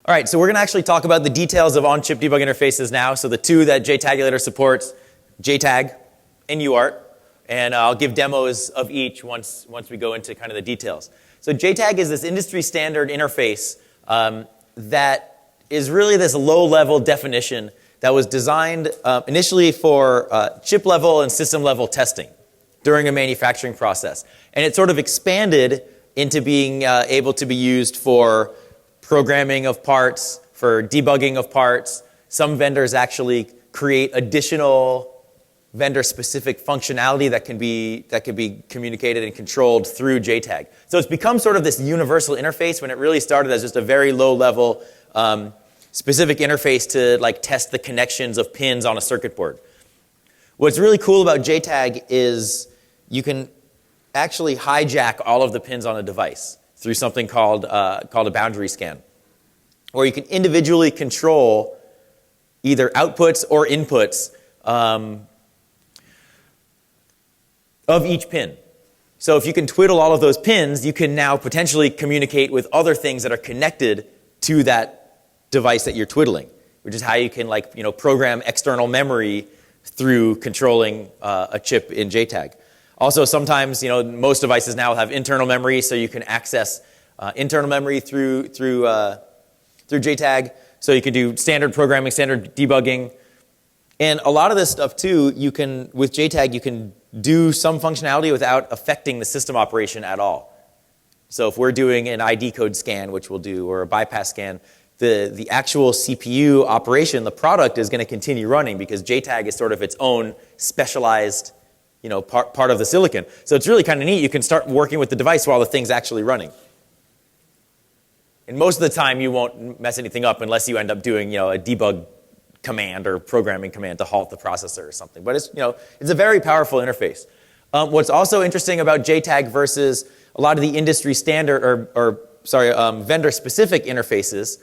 All right, so we're going to actually talk about the details of on-chip debug interfaces now. So the two that JTAGulator supports, JTAG and UART. And I'll give demos of each once we go into kind of the details. So JTAG is this industry standard interface that is really this low-level definition that was designed initially for chip level and system level testing during a manufacturing process. And it sort of expanded into being able to be used for programming of parts, for debugging of parts. Some vendors actually create additional vendor-specific functionality that can be communicated and controlled through JTAG. So it's become sort of this universal interface when it really started as just a very low-level specific interface to like test the connections of pins on a circuit board. What's really cool about JTAG is you can actually hijack all of the pins on a device through something called a boundary scan, where you can individually control either outputs or inputs of each pin. So if you can twiddle all of those pins, you can now potentially communicate with other things that are connected to that device that you're twiddling, which is how you can program external memory through controlling a chip in JTAG. Also, sometimes most devices now have internal memory, so you can access internal memory through JTAG. So you can do standard programming, standard debugging, and a lot of this stuff too. With JTAG, you can do some functionality without affecting the system operation at all. So if we're doing an ID code scan, which we'll do, or a bypass scan, the actual CPU operation, the product, is going to continue running because JTAG is sort of its own specialized part of the silicon. So it's really kind of neat. You can start working with the device while the thing's actually running. And most of the time, you won't mess anything up unless you end up doing a debug command or programming command to halt the processor or something. But it's a very powerful interface. What's also interesting about JTAG versus a lot of the industry standard vendor-specific interfaces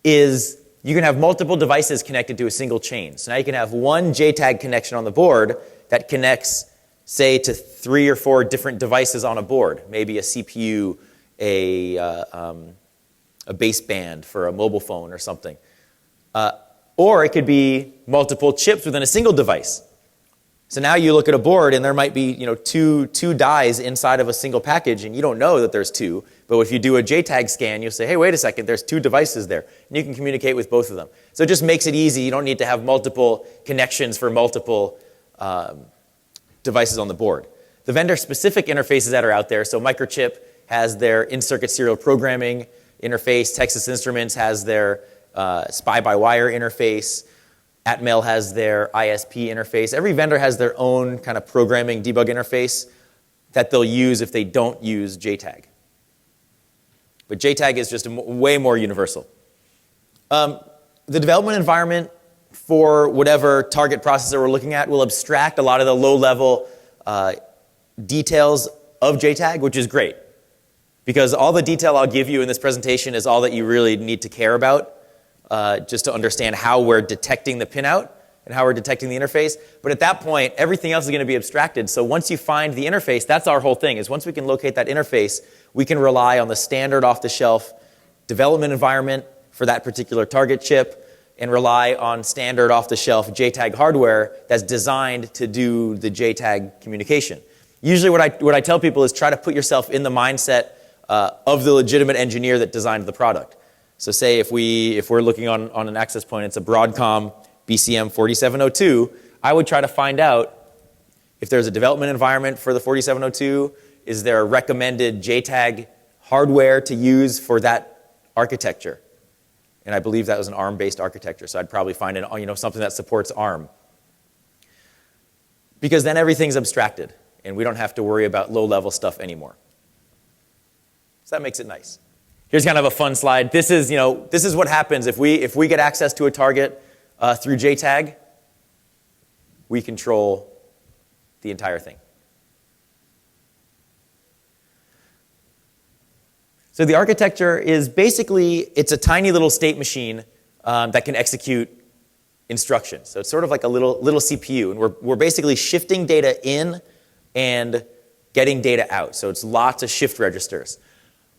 is you can have multiple devices connected to a single chain. So now you can have one JTAG connection on the board that connects, say, to 3 or 4 different devices on a board, maybe a CPU, a baseband for a mobile phone or something. Or it could be multiple chips within a single device. So now you look at a board and there might be two dies inside of a single package, and you don't know that there's 2. But if you do a JTAG scan, you'll say, hey, wait a second, there's 2 devices there. And you can communicate with both of them. So it just makes it easy. You don't need to have multiple connections for multiple devices on the board. The vendor-specific interfaces that are out there, so Microchip has their in-circuit serial programming interface. Texas Instruments has their SPI-by-wire interface. Atmel has their ISP interface. Every vendor has their own kind of programming debug interface that they'll use if they don't use JTAG. But JTAG is just way more universal. The development environment for whatever target processor we're looking at will abstract a lot of the low-level details of JTAG, which is great. Because all the detail I'll give you in this presentation is all that you really need to care about, just to understand how we're detecting the pinout and how we're detecting the interface. But at that point, everything else is going to be abstracted. So once you find the interface, that's our whole thing, is once we can locate that interface, we can rely on the standard off-the-shelf development environment for that particular target chip and rely on standard off-the-shelf JTAG hardware that's designed to do the JTAG communication. Usually what I tell people is try to put yourself in the mindset of the legitimate engineer that designed the product. So say if we're looking on an access point, it's a Broadcom BCM 4702, I would try to find out if there's a development environment for the 4702, is there a recommended JTAG hardware to use for that architecture? And I believe that was an ARM-based architecture, so I'd probably find something that supports ARM. Because then everything's abstracted, and we don't have to worry about low-level stuff anymore. So that makes it nice. Here's kind of a fun slide. This is what happens if we get access to a target through JTAG. We control the entire thing. So the architecture is basically, it's a tiny little state machine that can execute instructions. So it's sort of like a little CPU, and we're basically shifting data in and getting data out. So it's lots of shift registers.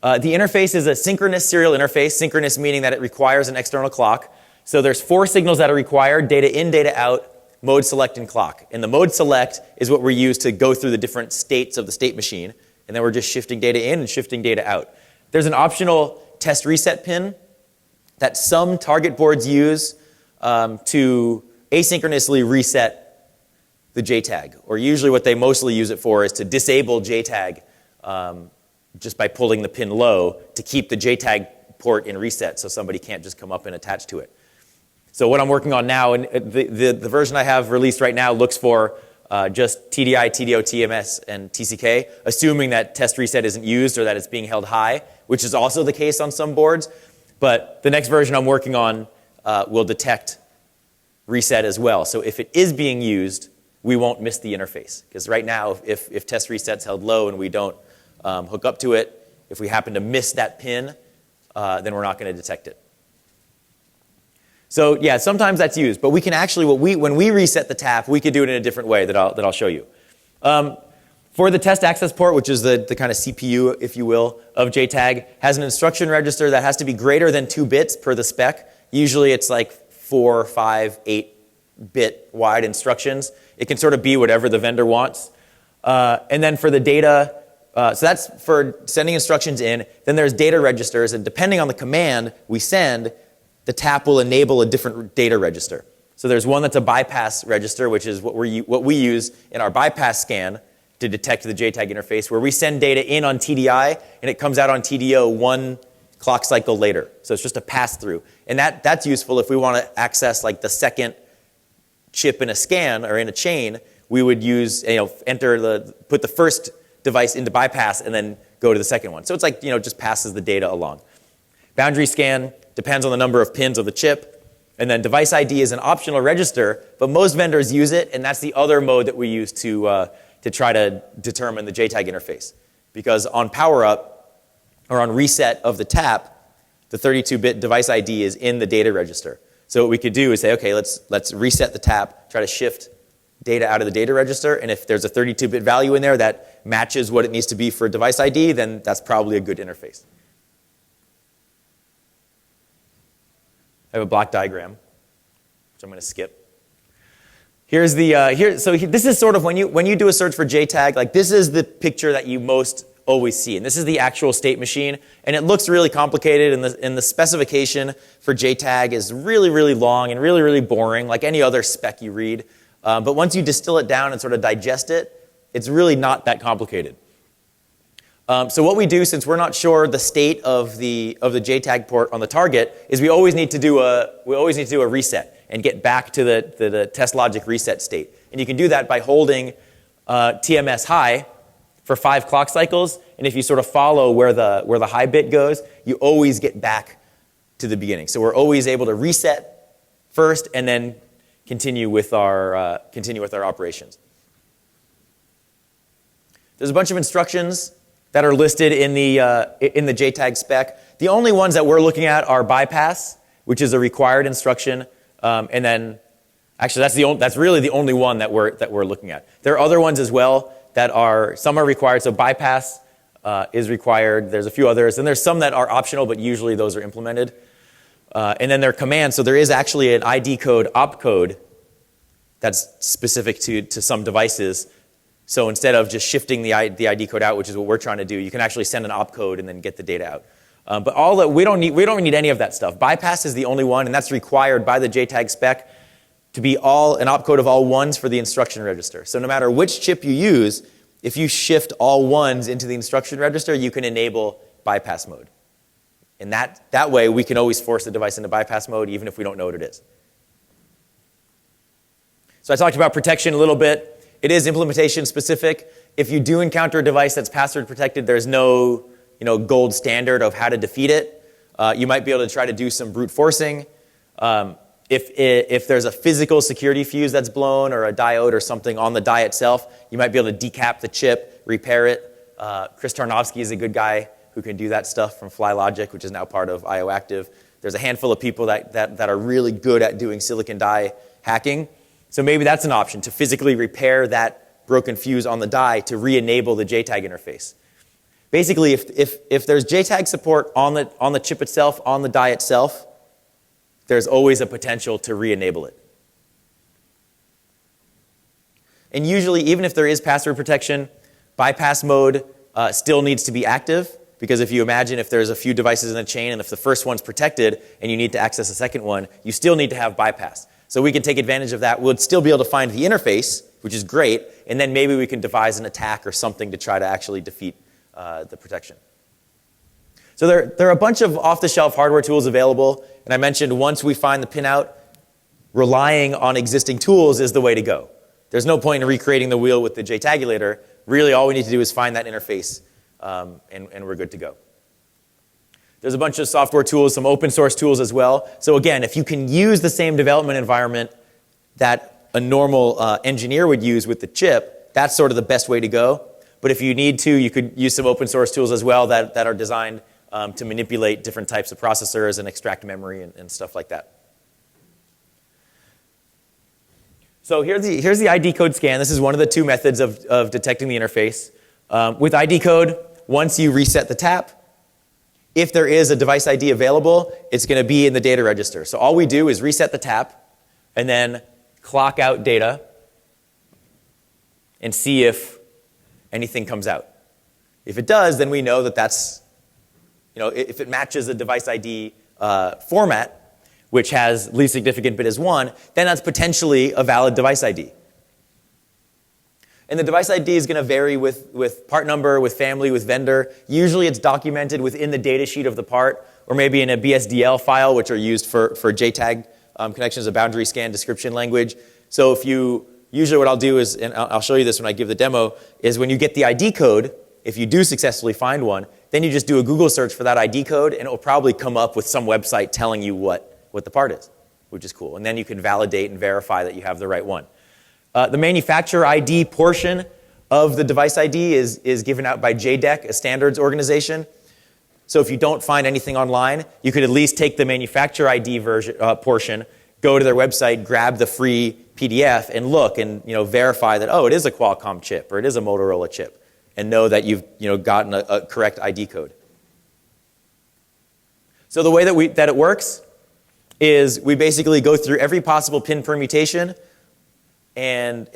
The interface is a synchronous serial interface, synchronous meaning that it requires an external clock. So there's 4 signals that are required: data in, data out, mode select, and clock. And the mode select is what we use to go through the different states of the state machine, and then we're just shifting data in and shifting data out. There's an optional test reset pin that some target boards use to asynchronously reset the JTAG, or usually what they mostly use it for is to disable JTAG just by pulling the pin low to keep the JTAG port in reset so somebody can't just come up and attach to it. So what I'm working on now, and the version I have released right now looks for just TDI, TDO, TMS, and TCK, assuming that test reset isn't used or that it's being held high, which is also the case on some boards. But the next version I'm working on will detect reset as well. So if it is being used, we won't miss the interface. Because right now, if test reset's held low and we don't hook up to it, if we happen to miss that pin, then we're not going to detect it. So yeah, sometimes that's used, but we can actually, when we reset the tap, we could do it in a different way that I'll show you. For the test access port, which is the kind of CPU, if you will, of JTAG, has an instruction register that has to be greater than 2 bits per the spec. Usually it's like 4, 5, 8-bit wide instructions. It can sort of be whatever the vendor wants. And then for the data, so that's for sending instructions in. Then there's data registers, and depending on the command we send, the tap will enable a different data register. So there's one that's a bypass register, which is what we use in our bypass scan to detect the JTAG interface, where we send data in on TDI, and it comes out on TDO 1 clock cycle later. So it's just a pass-through. And that's useful if we want to access like the second chip in a scan or in a chain. We would use, put the first device into bypass and then go to the second one. So it's like, just passes the data along. Boundary scan depends on the number of pins of the chip. And then device ID is an optional register, but most vendors use it, and that's the other mode that we use to try to determine the JTAG interface. Because on power up, or on reset of the tap, the 32-bit device ID is in the data register. So what we could do is say, okay, let's reset the tap, try to shift data out of the data register, and if there's a 32-bit value in there that matches what it needs to be for device ID, then that's probably a good interface. I have a block diagram, which I'm going to skip. Here's the this is sort of when you do a search for JTAG, like this is the picture that you most always see, and this is the actual state machine, and it looks really complicated, and the specification for JTAG is really, really long and really, really boring, like any other spec you read. But once you distill it down and sort of digest it, it's really not that complicated. So what we do, since we're not sure the state of the JTAG port on the target, is we always need to do a reset and get back to the test logic reset state. And you can do that by holding TMS high for 5 clock cycles. And if you sort of follow where the high bit goes, you always get back to the beginning. So we're always able to reset first and then continue with our operations. There's a bunch of instructions that are listed in the JTAG spec. The only ones that we're looking at are bypass, which is a required instruction, and then actually that's really the only one that we're looking at. There are other ones as well some are required. So bypass is required. There's a few others, and there's some that are optional, but usually those are implemented. And then there are commands. So there is actually an ID code, opcode, that's specific to some devices. So instead of just shifting the ID code out, which is what we're trying to do, you can actually send an opcode and then get the data out. But we don't need any of that stuff. Bypass is the only one, and that's required by the JTAG spec to be an opcode of all ones for the instruction register. So no matter which chip you use, if you shift all ones into the instruction register, you can enable bypass mode. And that way, we can always force the device into bypass mode, even if we don't know what it is. So I talked about protection a little bit. It is implementation specific. If you do encounter a device that's password protected, there's no gold standard of how to defeat it. You might be able to try to do some brute forcing. If there's a physical security fuse that's blown or a diode or something on the die itself, you might be able to decap the chip, repair it. Chris Tarnovsky is a good guy who can do that stuff from FlyLogic, which is now part of IOActive. There's a handful of people that are really good at doing silicon die hacking. So maybe that's an option, to physically repair that broken fuse on the die to re-enable the JTAG interface. Basically, if there's JTAG support on the chip itself, on the die itself, there's always a potential to re-enable it. And usually, even if there is password protection, bypass mode still needs to be active, because if you imagine if there's a few devices in a chain and if the first one's protected and you need to access the second one, you still need to have bypass. So we can take advantage of that. We'll still be able to find the interface, which is great, and then maybe we can devise an attack or something to try to actually defeat the protection. So there are a bunch of off-the-shelf hardware tools available, and I mentioned once we find the pinout, relying on existing tools is the way to go. There's no point in recreating the wheel with the JTAGulator. Really, all we need to do is find that interface, and we're good to go. There's a bunch of software tools, some open source tools as well. So again, if you can use the same development environment that a normal engineer would use with the chip, that's sort of the best way to go. But if you need to, you could use some open source tools as well that are designed to manipulate different types of processors and extract memory and stuff like that. So here's the ID code scan. This is one of the two methods of detecting the interface. With ID code, once you reset the tap, if there is a device ID available, it's going to be in the data register. So all we do is reset the tap and then clock out data and see if anything comes out. If it does, then we know that that's, if it matches the device ID format, which has least significant bit as 1, then that's potentially a valid device ID. And the device ID is going to vary with part number, with family, with vendor. Usually it's documented within the data sheet of the part, or maybe in a BSDL file, which are used for JTAG connections, a boundary scan description language. So usually what I'll do is, and I'll show you this when I give the demo, is when you get the ID code, if you do successfully find one, then you just do a Google search for that ID code, and it will probably come up with some website telling you what the part is, which is cool. And then you can validate and verify that you have the right one. The manufacturer ID portion of the device ID is given out by JDEC, a standards organization. So if you don't find anything online, you could at least take the manufacturer ID portion, go to their website, grab the free PDF, and look and verify that, oh, it is a Qualcomm chip or it is a Motorola chip, and know that you've gotten a correct ID code. So the way that it works is we basically go through every possible pin permutation and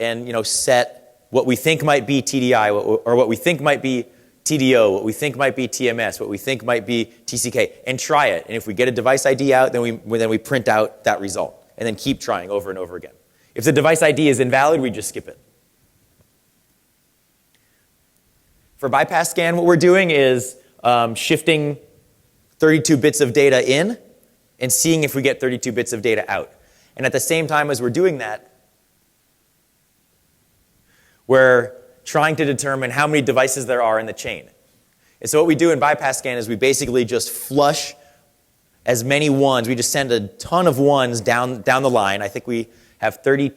set what we think might be TDI, or what we think might be TDO, what we think might be TMS, what we think might be TCK, and try it. And if we get a device ID out, then we print out that result, and then keep trying over and over again. If the device ID is invalid, we just skip it. For bypass scan, what we're doing is shifting 32 bits of data in and seeing if we get 32 bits of data out. And at the same time as we're doing that, we're trying to determine how many devices there are in the chain. And so what we do in bypass scan is we basically just flush as many ones. We just send a ton of ones down the line. I think we have 32,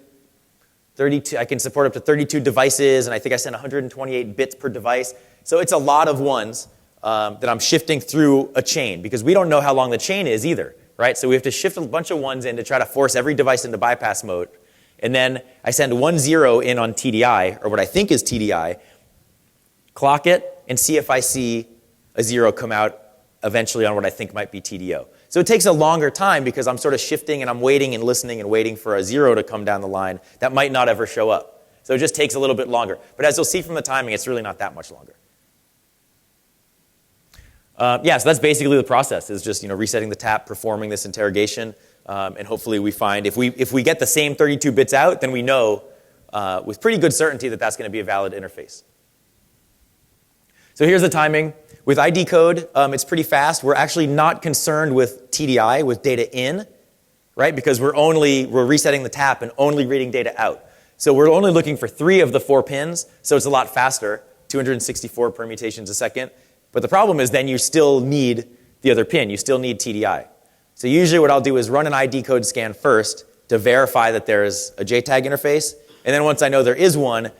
I can support up to 32 devices, and I think I send 128 bits per device. So it's a lot of ones that I'm shifting through a chain, because we don't know how long the chain is either, right? So we have to shift a bunch of ones in to try to force every device into bypass mode. And then I send 1 0 in on TDI, or what I think is TDI, clock it, and see if I see a 0 come out eventually on what I think might be TDO. So it takes a longer time because I'm sort of shifting and I'm waiting and listening and waiting for a 0 to come down the line that might not ever show up. So it just takes a little bit longer. But as you'll see from the timing, it's really not that much longer. So that's basically the process, is just resetting the tap, performing this interrogation, and hopefully we find if we get the same 32 bits out, then we know with pretty good certainty that that's going to be a valid interface. So here's the timing. With ID code, it's pretty fast. We're actually not concerned with TDI, with data in, right? Because we're resetting the tap and only reading data out. So we're only looking for 3 of the 4 pins, so it's a lot faster, 264 permutations a second. But the problem is then you still need the other pin. You still need TDI. So usually what I'll do is run an ID code scan first to verify that there's a JTAG interface. And then once I know there is one,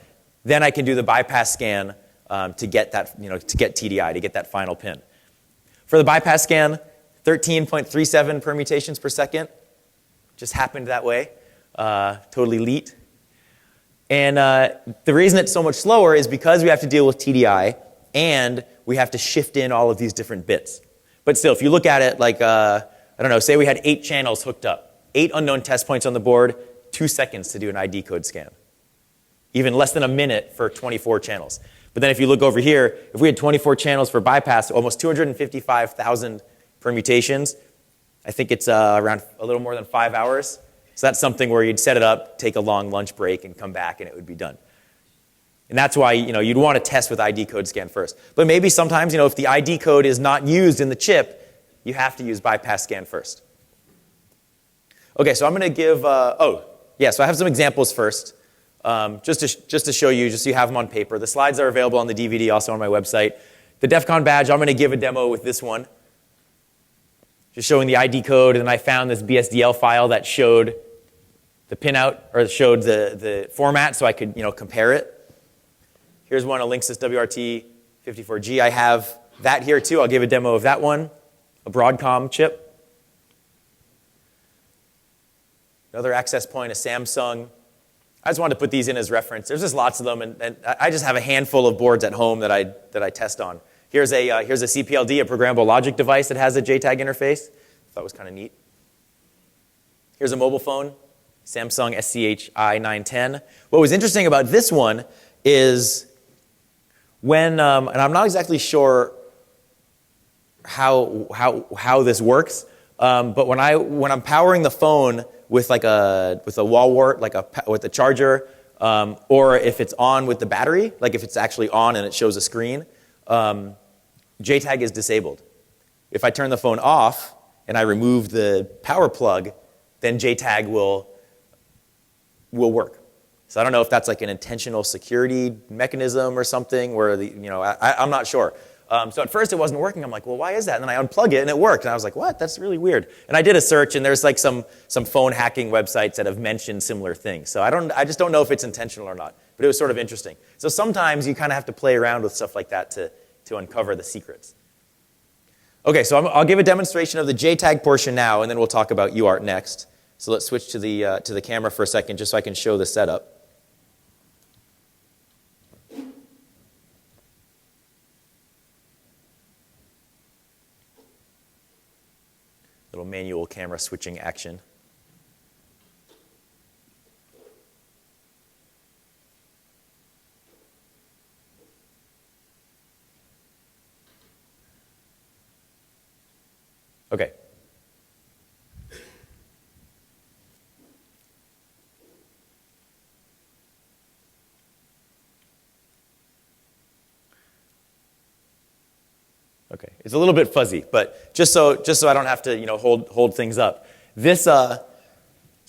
then I can do the bypass scan to get that, to get TDI, to get that final pin. For the bypass scan, 13.37 permutations per second. Just happened that way. Totally leet. And the reason it's so much slower is because we have to deal with TDI, and we have to shift in all of these different bits. But still, if you look at it like, I don't know, say we had 8 channels hooked up, 8 unknown test points on the board, 2 seconds to do an ID code scan. Even less than a minute for 24 channels. But then if you look over here, if we had 24 channels for bypass, almost 255,000 permutations, I think it's around a little more than 5 hours. So that's something where you'd set it up, take a long lunch break, and come back, and it would be done. And that's why you'd want to test with ID code scan first. But maybe sometimes if the ID code is not used in the chip, you have to use bypass scan first. Okay, so I'm going to give, so I have some examples first, just to show you, just so you have them on paper. The slides are available on the DVD, also on my website. The DEF CON badge, I'm going to give a demo with this one, just showing the ID code, and I found this BSDL file that showed the pinout, or showed the format, so I could compare it. Here's one, a Linksys WRT 54G. I have that here too. I'll give a demo of that one, a Broadcom chip. Another access point, a Samsung. I just wanted to put these in as reference. There's just lots of them, and I just have a handful of boards at home that I test on. Here's a CplD, a programmable logic device that has a JTAG interface. I thought it was kind of neat. Here's a mobile phone, Samsung SCHI 910. What was interesting about this one is when, and I'm not exactly sure how this works, but when I'm powering the phone with a wall wart, with a charger, or if it's on with the battery, like if it's actually on and it shows a screen, JTAG is disabled. If I turn the phone off and I remove the power plug, then JTAG will work. So I don't know if that's like an intentional security mechanism or something where I'm not sure. So at first it wasn't working. I'm like, well, why is that? And then I unplug it and it worked. And I was like, what? That's really weird. And I did a search, and there's like some phone hacking websites that have mentioned similar things. So I just don't know if it's intentional or not. But it was sort of interesting. So sometimes you kind of have to play around with stuff like that to uncover the secrets. Okay, so I'll give a demonstration of the JTAG portion now, and then we'll talk about UART next. So let's switch to the camera for a second, just so I can show the setup. Little manual camera switching action. Okay. Okay, it's a little bit fuzzy, but just so I don't have to hold things up. This so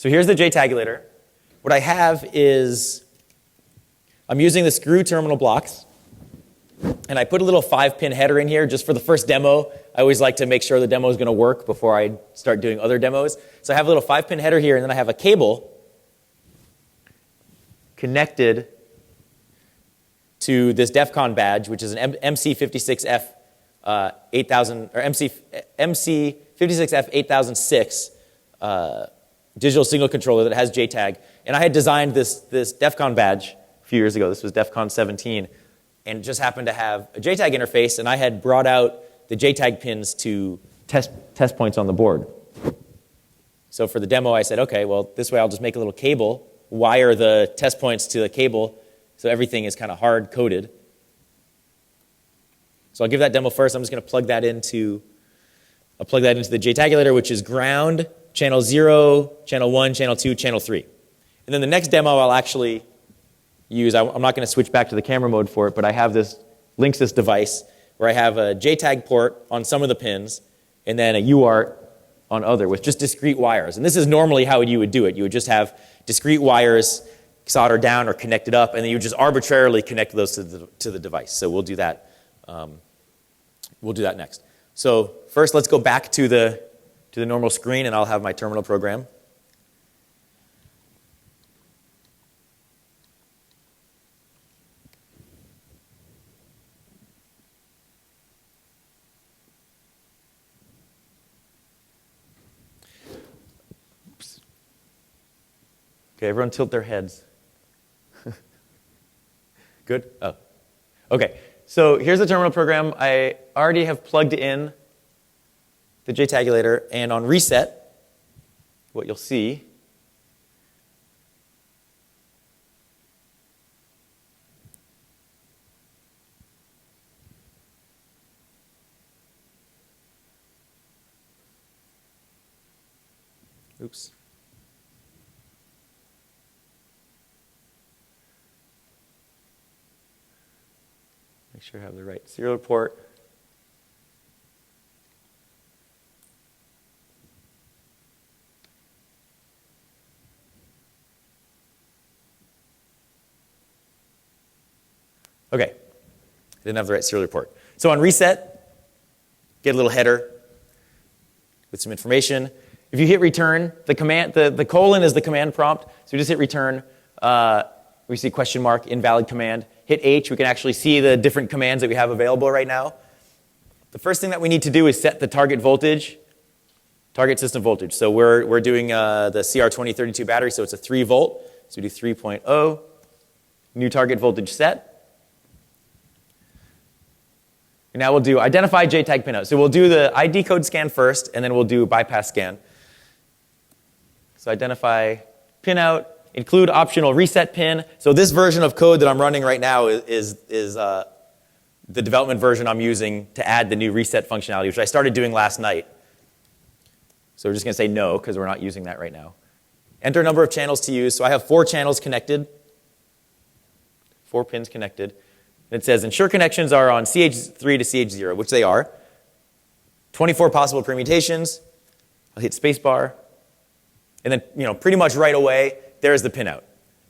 here's the JTAGulator. What I have is I'm using the screw terminal blocks, and I put a little 5-pin header in here just for the first demo. I always like to make sure the demo is going to work before I start doing other demos. So I have a little 5-pin header here, and then I have a cable connected to this DEF CON badge, which is an MC56F 8000 or MC56F 8006 digital signal controller that has JTAG. And I had designed this DEF CON badge a few years ago. This was DEF CON 17, and it just happened to have a JTAG interface. And I had brought out the JTAG pins to test points on the board. So for the demo, I said, okay, well, this way I'll just make a little cable, wire the test points to the cable, so everything is kind of hard coded. So I'll give that demo first. I'm just going to plug that into the JTAGulator, which is ground, channel 0, channel 1, channel 2, channel 3. And then the next demo I'll actually use, I'm not going to switch back to the camera mode for it, but I have this Linksys device where I have a JTAG port on some of the pins and then a UART on other with just discrete wires. And this is normally how you would do it. You would just have discrete wires soldered down or connected up, and then you would just arbitrarily connect those to the device. So we'll do that. We'll do that next. So first, let's go back to the normal screen, and I'll have my terminal program. Oops. Okay, everyone tilt their heads. Good? Oh. Okay. so here's the terminal program. I already have plugged in the JTAGulator, and on reset, what you'll see oops. Make sure I have the right serial port. Okay, I didn't have the right serial port. So on reset, get a little header with some information. If you hit return, the command, the colon is the command prompt. So we just hit return. We see question mark, invalid command. Hit H, we can actually see the different commands that we have available right now. The first thing that we need to do is set the target voltage, target system voltage. So we're doing the CR2032 battery, so it's a 3 volt. So we do 3.0, new target voltage set. And now we'll do identify JTAG pinout. So we'll do the ID code scan first, and then we'll do bypass scan. So identify pinout, include optional reset pin. So this version of code that I'm running right now is the development version I'm using to add the new reset functionality, which I started doing last night. So we're just going to say no, because we're not using that right now. Enter number of channels to use. So I have 4 channels connected, 4 pins connected. And it says ensure connections are on CH3 to CH0, which they are. 24 possible permutations. I'll hit spacebar. And then, pretty much right away, there's the pinout.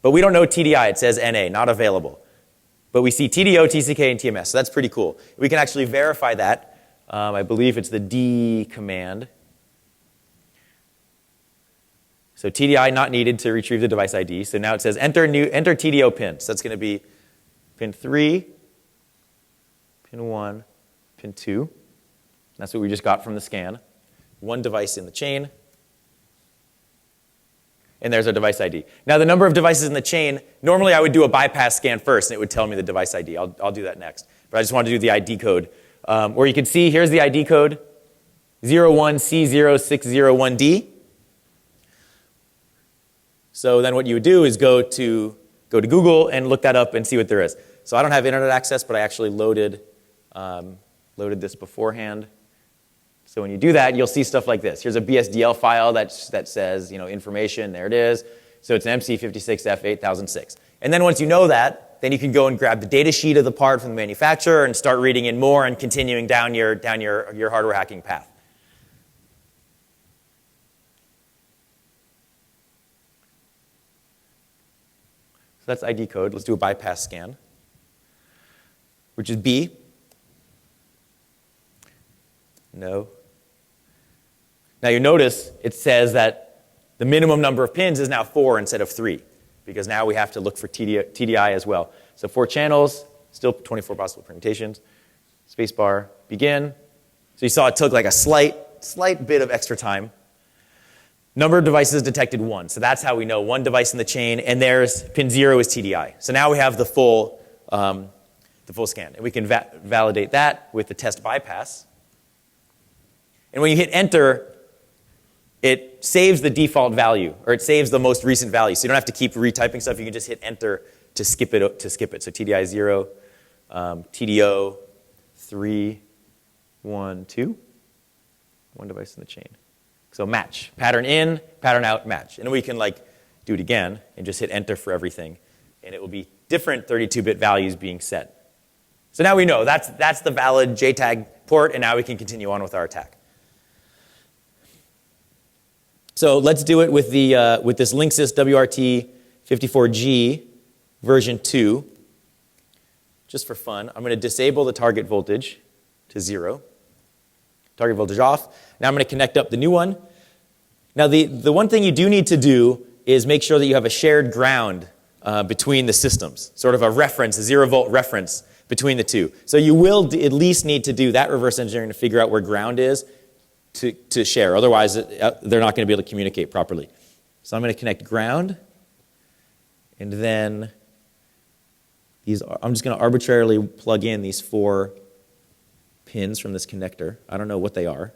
But we don't know TDI. It says NA, not available. But we see TDO, TCK, and TMS. So that's pretty cool. We can actually verify that. I believe it's the D command. So TDI not needed to retrieve the device ID. So now it says enter TDO pin. So that's going to be pin 3, pin 1, pin 2. That's what we just got from the scan. 1 device in the chain. And there's our device ID. Now the number of devices in the chain, normally I would do a bypass scan first, and it would tell me the device ID. I'll do that next. But I just wanted to do the ID code. Where you can see, here's the ID code, 01C0601D. So then what you would do is go to Google and look that up and see what there is. So I don't have internet access, but I actually loaded this beforehand. So when you do that, you'll see stuff like this. Here's a BSDL file that says, information. There it is. So it's an MC56F8006. And then once you know that, then you can go and grab the data sheet of the part from the manufacturer and start reading in more and continuing down your hardware hacking path. So that's ID code. Let's do a bypass scan, which is B. No. Now you notice it says that the minimum number of pins is now 4 instead of 3, because now we have to look for TDI as well. So 4 channels, still 24 possible permutations. Spacebar, begin. So you saw it took like a slight bit of extra time. Number of devices detected 1. So that's how we know 1 device in the chain, and there's pin 0 is TDI. So now we have the full scan. And we can validate that with the test bypass. And when you hit enter, it saves the default value, or it saves the most recent value. So you don't have to keep retyping stuff. You can just hit enter to skip it. So TDI 0, TDO 3, 1, 2. 1 device in the chain. So match, pattern in, pattern out, match. And we can do it again and just hit enter for everything. And it will be different 32-bit values being set. So now we know that's the valid JTAG port, and now we can continue on with our attack. So let's do it with this Linksys WRT 54G version 2. Just for fun, I'm going to disable the target voltage to 0. Target voltage off. Now I'm going to connect up the new one. Now the one thing you do need to do is make sure that you have a shared ground between the systems, sort of a reference, a 0-volt reference between the two. So you will at least need to do that reverse engineering to figure out where ground is to share. Otherwise, they're not going to be able to communicate properly. So I'm going to connect ground, and then I'm just going to arbitrarily plug in these 4 pins from this connector. I don't know what they are.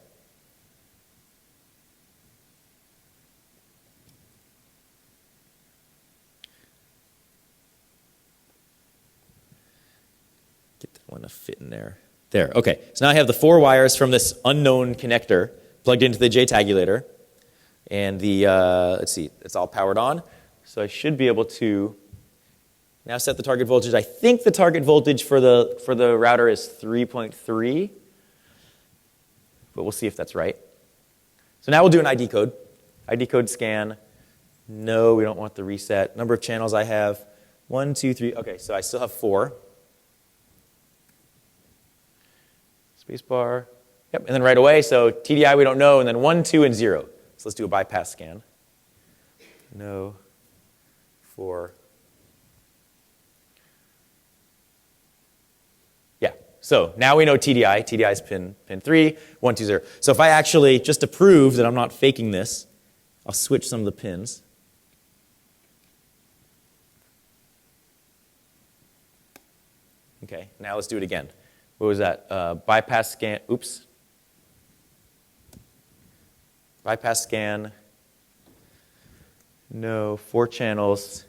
Get that one to fit in there. There, okay. So now I have the 4 wires from this unknown connector plugged into the JTAGulator. And the, let's see, it's all powered on. So I should be able to now set the target voltage. I think the target voltage for the router is 3.3, but we'll see if that's right. So now we'll do an ID code. ID code scan. No, we don't want the reset. Number of channels I have, 1, 2, 3. Okay, so I still have 4. Spacebar. Yep, and then right away, so TDI we don't know, and then 1, 2, and 0. So let's do a bypass scan. No, 4. Yeah, so now we know TDI. TDI is pin 3, 1, 2, 0. So if I actually, just to prove that I'm not faking this, I'll switch some of the pins. Okay, now let's do it again. What was that? Bypass scan, oops. Bypass scan. No, 4 channels.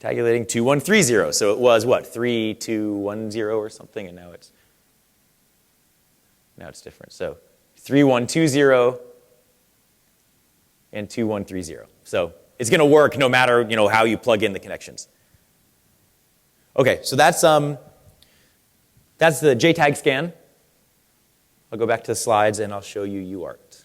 Tabulating 2130. So it was what, 3210 or something, and now it's different. So 3120 and 2130. So it's going to work no matter how you plug in the connections. Okay, so that's the JTAG scan. I'll go back to the slides and I'll show you UART.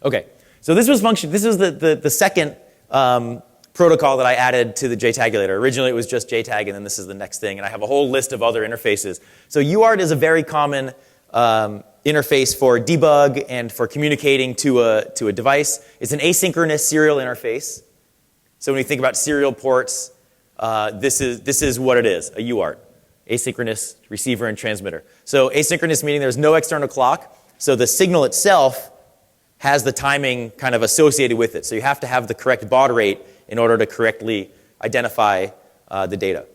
Okay, so this was the second protocol that I added to the JTAGulator. Originally it was just JTAG, and then this is the next thing, and I have a whole list of other interfaces. So UART is a very common interface for debug and for communicating to a device. It's an asynchronous serial interface. So when you think about serial ports, this is what it is, a UART, asynchronous receiver and transmitter. So asynchronous meaning there's no external clock, so the signal itself has the timing kind of associated with it. So you have to have the correct baud rate in order to correctly identify the data.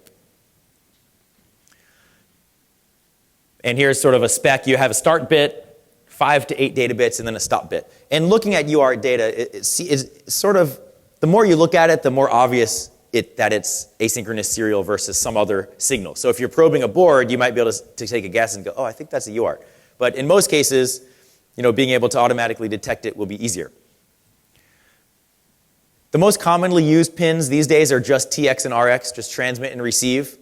And here's sort of a spec. You have a start bit, 5 to 8 data bits, and then a stop bit. And looking at UART data is sort of, the more you look at it, the more obvious that it's asynchronous serial versus some other signal. So if you're probing a board, you might be able to take a guess and go, oh, I think that's a UART. But in most cases, being able to automatically detect it will be easier. The most commonly used pins these days are just TX and RX, just transmit and receive.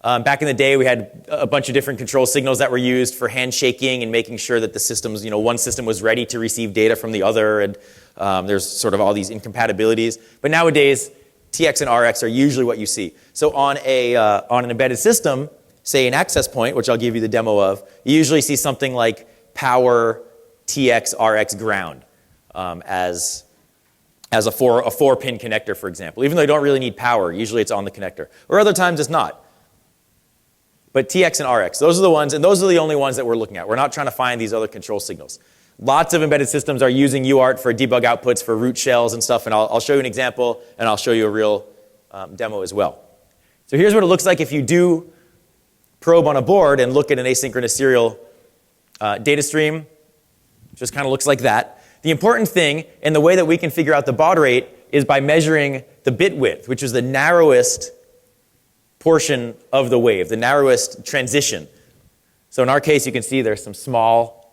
Back in the day, we had a bunch of different control signals that were used for handshaking and making sure that the systems, one system was ready to receive data from the other, and there's sort of all these incompatibilities. But nowadays, TX and RX are usually what you see. So on an embedded system, say an access point, which I'll give you the demo of, you usually see something like power TX RX ground as a 4-pin connector, for example. Even though you don't really need power, usually it's on the connector. Or other times it's not. But TX and RX, those are the ones, and those are the only ones that we're looking at. We're not trying to find these other control signals. Lots of embedded systems are using UART for debug outputs for root shells and stuff, and I'll show you an example, and I'll show you a real demo as well. So here's what it looks like if you do probe on a board and look at an asynchronous serial data stream. Just kind of looks like that. The important thing, and the way that we can figure out the baud rate, is by measuring the bit width, which is the narrowest portion of the wave, the narrowest transition. So in our case, you can see there's some small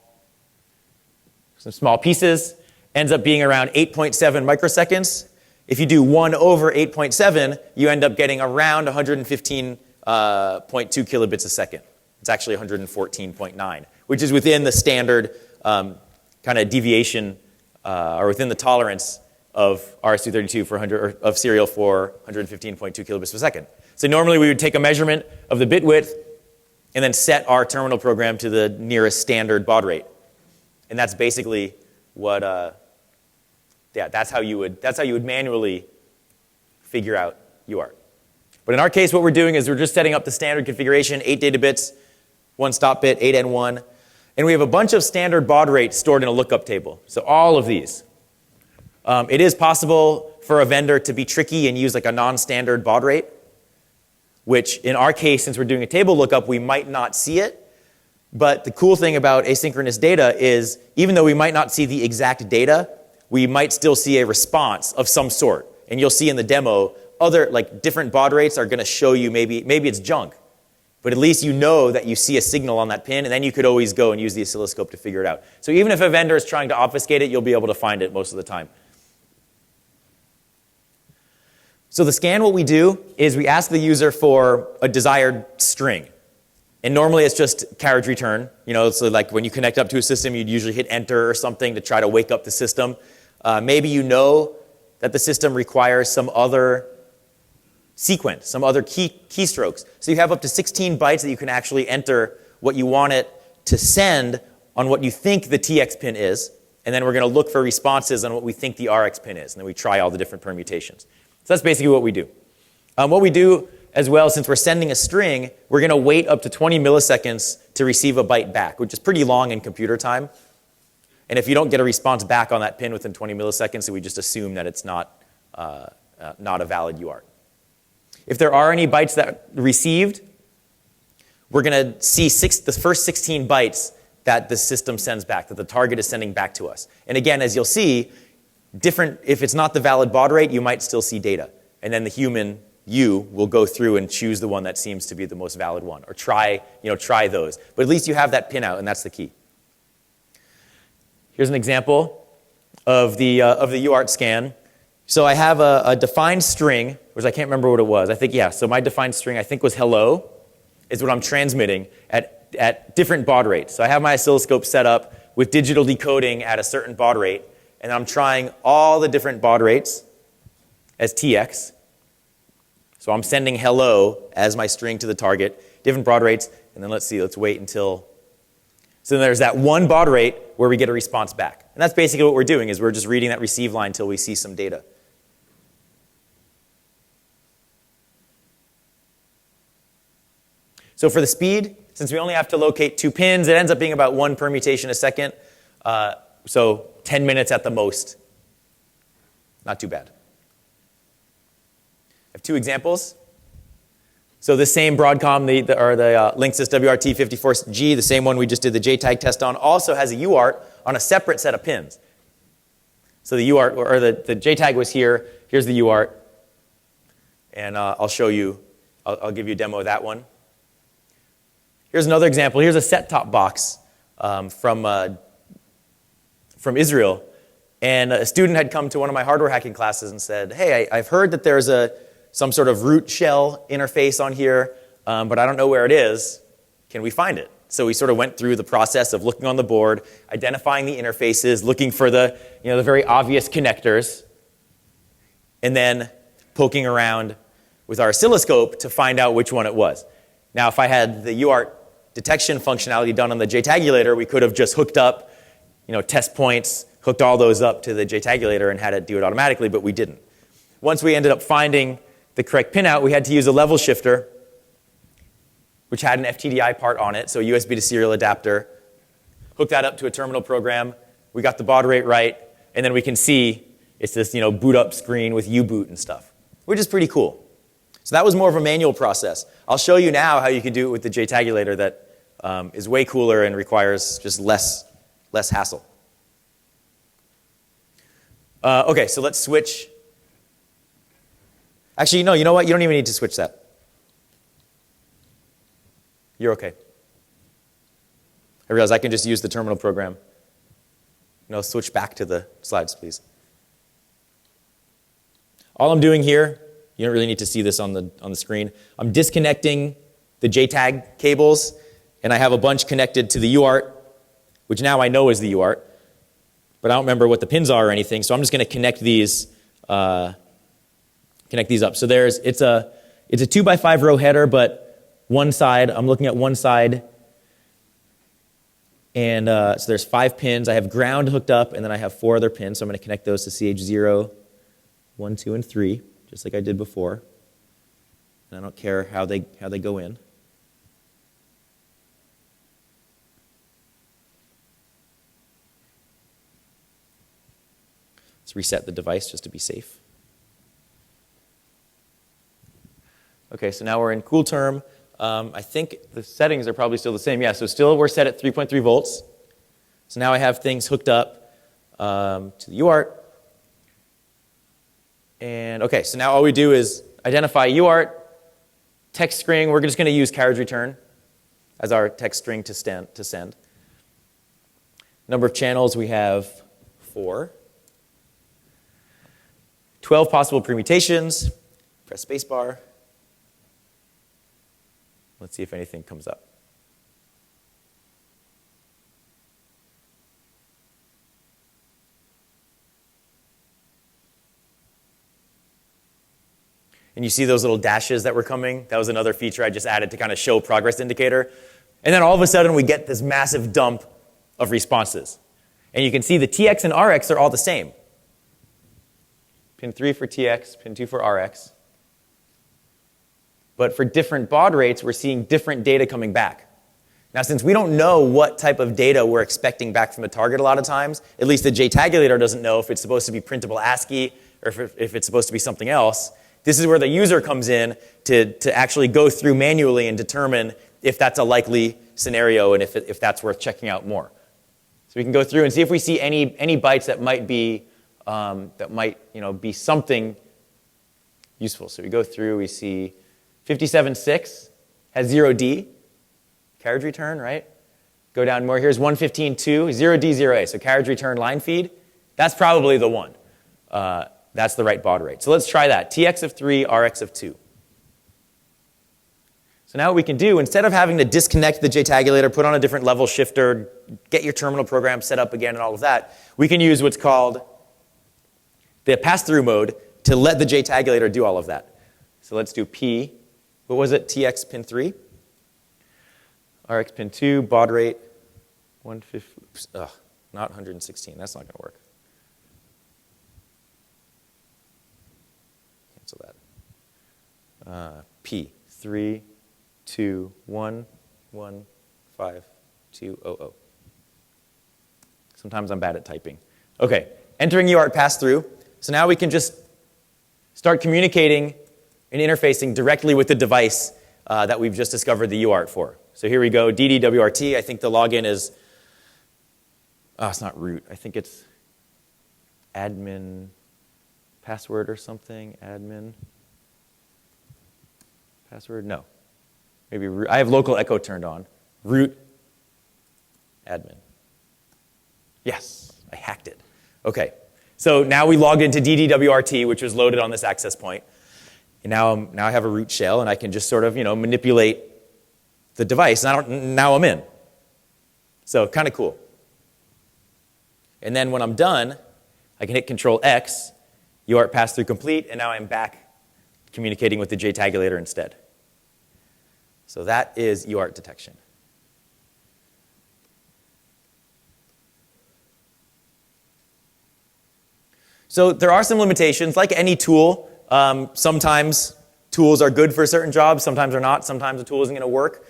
pieces. Ends up being around 8.7 microseconds. If you do 1 over 8.7, you end up getting around 115.2 kilobits a second. It's actually 114.9, which is within the standard kind of deviation or within the tolerance of RS-232 of serial for 115.2 kilobits per second. So normally we would take a measurement of the bit width and then set our terminal program to the nearest standard baud rate. And that's basically what, that's how you would manually figure out UART. But in our case, what we're doing is we're just setting up the standard configuration, 8 data bits, 1 stop bit, 8N1. And we have a bunch of standard baud rates stored in a lookup table. So all of these. It is possible for a vendor to be tricky and use like a non-standard baud rate, which in our case, since we're doing a table lookup, we might not see it. But the cool thing about asynchronous data is even though we might not see the exact data, we might still see a response of some sort. And you'll see in the demo, other like different baud rates are going to show you maybe it's junk. But at least you know that you see a signal on that pin, and then you could always go and use the oscilloscope to figure it out. So even if a vendor is trying to obfuscate it, you'll be able to find it most of the time. So the scan, what we do is we ask the user for a desired string. And normally it's just carriage return. You know, so like when you connect up to a system, you'd usually hit enter or something to try to wake up the system. Maybe you know that the system requires some other sequence, some other keystrokes. So you have up to 16 bytes that you can actually enter what you want it to send on what you think the TX pin is. And then we're going to look for responses on what we think the RX pin is. And then we try all the different permutations. So that's basically what we do. What we do as well, since we're sending a string, we're going to wait up to 20 milliseconds to receive a byte back, which is pretty long in computer time. And if you don't get a response back on that pin within 20 milliseconds, so we just assume that it's not a valid UART. If there are any bytes that received, we're going to see the first 16 bytes that the system sends back, that the target is sending back to us. And again, as you'll see, if it's not the valid baud rate, you might still see data. And then the human, you, will go through and choose the one that seems to be the most valid one, or try those. But at least you have that pin out, and that's the key. Here's an example of the UART scan. So I have a defined string, which I can't remember what it was. I think, yeah, so my defined string I think was hello, is what I'm transmitting at different baud rates. So I have my oscilloscope set up with digital decoding at a certain baud rate, and I'm trying all the different baud rates as TX. So I'm sending hello as my string to the target, different baud rates, and then let's wait until, so then there's that one baud rate where we get a response back. And that's basically what we're doing, is we're just reading that receive line until we see some data. So for the speed, since we only have to locate 2 pins, it ends up being about 1 permutation a second. So 10 minutes at the most. Not too bad. I have 2 examples. So the same Broadcom, the Linksys WRT54G, the same one we just did the JTAG test on, also has a UART on a separate set of pins. So the UART, or the JTAG was here. Here's the UART. And I'll show you, I'll give you a demo of that one. Here's another example. Here's a set-top box from Israel. And a student had come to one of my hardware hacking classes and said, hey, I've heard that there's some sort of Rootshell interface on here, but I don't know where it is. Can we find it? So we sort of went through the process of looking on the board, identifying the interfaces, looking for the very obvious connectors, and then poking around with our oscilloscope to find out which one it was. Now, if I had the UART detection functionality done on the JTAGulator, we could have just hooked up, test points, hooked all those up to the JTAGulator and had it do it automatically, but we didn't. Once we ended up finding the correct pinout, we had to use a level shifter, which had an FTDI part on it, so a USB to serial adapter. Hook that up to a terminal program. We got the baud rate right, and then we can see it's this boot up screen with U-boot and stuff, which is pretty cool. So that was more of a manual process. I'll show you now how you can do it with the JTAGulator that is way cooler and requires just less hassle. Okay, so let's switch. Actually, no, you know what? You don't even need to switch that. You're okay. I realize I can just use the terminal program. Switch back to the slides, please. All I'm doing here, you don't really need to see this on the screen. I'm disconnecting the JTAG cables, and I have a bunch connected to the UART, which now I know is the UART, but I don't remember what the pins are or anything, so I'm just going to connect these up. So it's a 2x5 row header, but one side, I'm looking at one side, and so there's 5 pins. I have ground hooked up, and then I have 4 other pins, so I'm going to connect those to CH0, 1, 2, and 3. Just like I did before. And I don't care how they go in. Let's reset the device just to be safe. Okay, so now we're in cool term. I think the settings are probably still the same. Yeah, so still we're set at 3.3 volts. So now I have things hooked up to the UART. And okay, so now all we do is identify UART, text string. We're just going to use carriage return as our text string to send. Number of channels, we have 4. 12 possible permutations. Press spacebar. Let's see if anything comes up. And you see those little dashes that were coming? That was another feature I just added to kind of show progress indicator. And then all of a sudden we get this massive dump of responses. And you can see the TX and RX are all the same. Pin 3 for TX, pin 2 for RX. But for different baud rates, we're seeing different data coming back. Now, since we don't know what type of data we're expecting back from the target a lot of times, at least the JTAGulator doesn't know if it's supposed to be printable ASCII or if it's supposed to be something else, this is where the user comes in to actually go through manually and determine if that's a likely scenario and if that's worth checking out more. So we can go through and see if we see any bytes that might be be something useful. So we go through, we see 57.6 has 0D, carriage return, right? Go down more. Here's 115.2, 0D, 0A. So carriage return line feed, that's probably the one. That's the right baud rate. So let's try that. TX of 3, RX of 2. So now what we can do, instead of having to disconnect the JTAGulator, put on a different level shifter, get your terminal program set up again and all of that, we can use what's called the pass-through mode to let the JTAGulator do all of that. So let's do P. What was it? TX pin 3. RX pin 2, baud rate 150. Oops, not 116. That's not going to work. Cancel that. P 3 2 1 1 5 2 0 0. Sometimes I'm bad at typing. Okay, entering UART pass-through. So now we can just start communicating and interfacing directly with the device that we've just discovered the UART for. So here we go, DDWRT. I think the login is, it's not root. I think it's admin password or something. Admin password? No. Maybe root. I have local echo turned on. Root admin. Yes, I hacked it. Okay. So now we logged into DDWRT, which was loaded on this access point. And now I have a root shell, and I can just sort of, manipulate the device. And now I'm in. So kind of cool. And then when I'm done, I can hit Control X, UART pass-through complete, and now I'm back communicating with the JTAGulator instead. So that is UART detection. So there are some limitations. Like any tool, sometimes tools are good for certain jobs, sometimes they're not, sometimes a tool isn't going to work.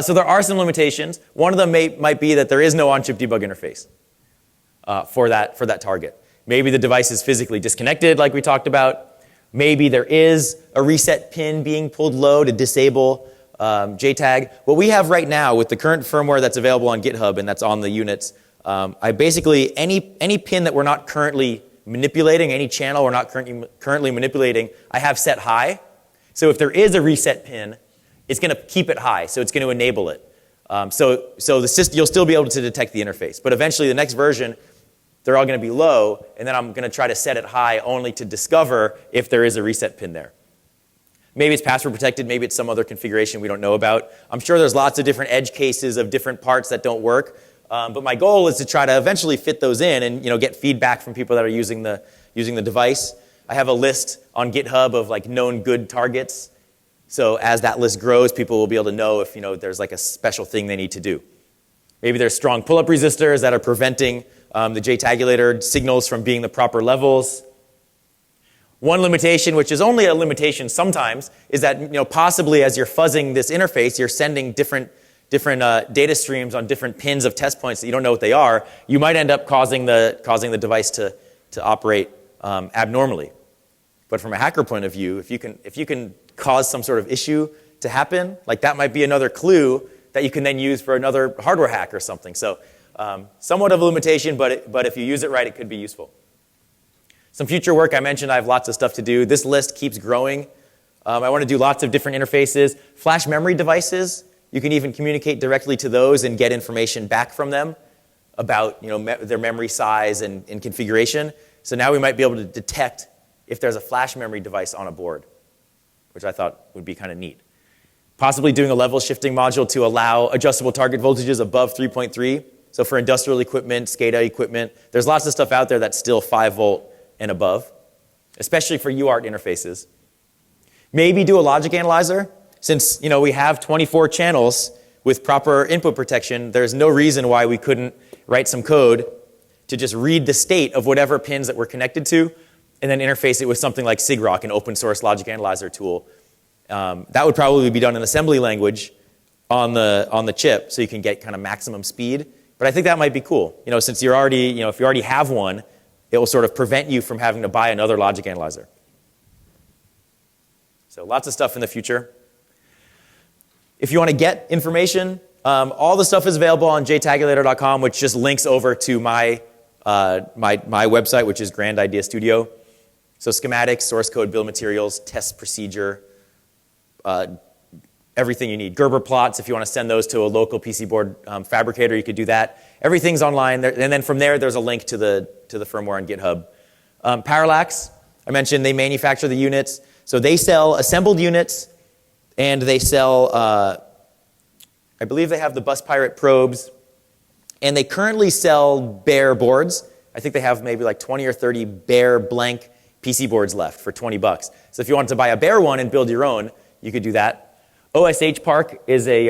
So there are some limitations. One of them might be that there is no on-chip debug interface for that target. Maybe the device is physically disconnected, like we talked about. Maybe there is a reset pin being pulled low to disable JTAG. What we have right now with the current firmware that's available on GitHub and that's on the units, I basically, any pin that we're not currently manipulating, any channel we're not currently manipulating, I have set high. So if there is a reset pin, it's going to keep it high, so it's going to enable it. So the system, you'll still be able to detect the interface. But eventually, the next version, they're all going to be low, and then I'm going to try to set it high only to discover if there is a reset pin there. Maybe it's password protected, maybe it's some other configuration we don't know about. I'm sure there's lots of different edge cases of different parts that don't work. But my goal is to try to eventually fit those in and get feedback from people that are using the device. I have a list on GitHub of known good targets. So as that list grows, people will be able to know if there's a special thing they need to do. Maybe there's strong pull-up resistors that are preventing the JTAGulator signals from being the proper levels. One limitation, which is only a limitation sometimes, is that possibly as you're fuzzing this interface, you're sending different data streams on different pins of test points that you don't know what they are. You might end up causing the device to operate abnormally. But from a hacker point of view, if you can cause some sort of issue to happen, like that might be another clue that you can then use for another hardware hack or something. So somewhat of a limitation, but if you use it right, it could be useful. Some future work, I mentioned I have lots of stuff to do. This list keeps growing. I want to do lots of different interfaces. Flash memory devices, you can even communicate directly to those and get information back from them about their memory size and configuration. So now we might be able to detect if there's a flash memory device on a board, which I thought would be kind of neat. Possibly doing a level shifting module to allow adjustable target voltages above 3.3. So for industrial equipment, SCADA equipment, there's lots of stuff out there that's still 5 volt and above, especially for UART interfaces. Maybe do a logic analyzer. Since we have 24 channels with proper input protection, there's no reason why we couldn't write some code to just read the state of whatever pins that we're connected to and then interface it with something like SIGROC, an open source logic analyzer tool. That would probably be done in assembly language on the chip, so you can get kind of maximum speed. But I think that might be cool. Since you're already, if you already have one, it will sort of prevent you from having to buy another logic analyzer. So lots of stuff in the future. If you want to get information, all the stuff is available on JTAGulator.com, which just links over to my website, which is Grand Idea Studio. So schematics, source code, bill of materials, test procedure, everything you need. Gerber plots, if you want to send those to a local PC board fabricator, you could do that. Everything's online, and then from there, there's a link to the firmware on GitHub. Parallax, I mentioned they manufacture the units. So they sell assembled units, and they sell, I believe they have the Bus Pirate probes, and they currently sell bare boards. I think they have maybe like 20 or 30 bare blank PC boards left for $20. So if you wanted to buy a bare one and build your own, you could do that. OSH Park is a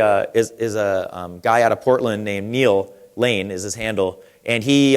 guy out of Portland named Neil Lane is his handle, and he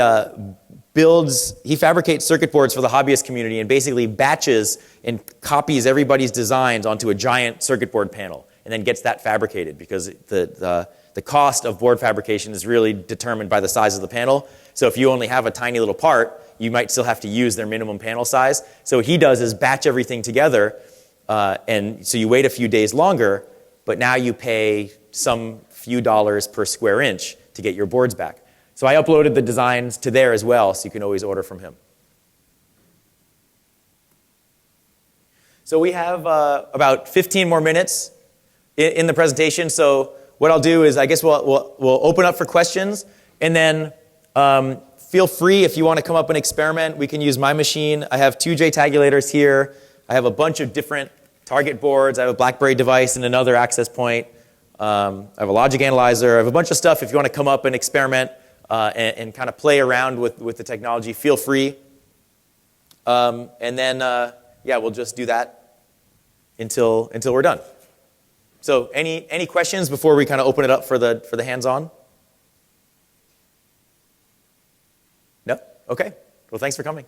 fabricates circuit boards for the hobbyist community and basically batches and copies everybody's designs onto a giant circuit board panel and then gets that fabricated because the cost of board fabrication is really determined by the size of the panel. So if you only have a tiny little part, you might still have to use their minimum panel size. So what he does is batch everything together, and so you wait a few days longer, but now you pay some few dollars per square inch to get your boards back. So I uploaded the designs to there as well, so you can always order from him. So we have about 15 more minutes in the presentation. So what I'll do is I guess we'll open up for questions, and then feel free if you want to come up and experiment. We can use my machine. I have 2 JTAGulators here. I have a bunch of different target boards. I have a BlackBerry device and another access point. I have a logic analyzer. I have a bunch of stuff. If you want to come up and experiment and kind of play around with the technology, feel free. And then, we'll just do that until we're done. So any questions before we kind of open it up for the hands-on? No? Okay. Well, thanks for coming.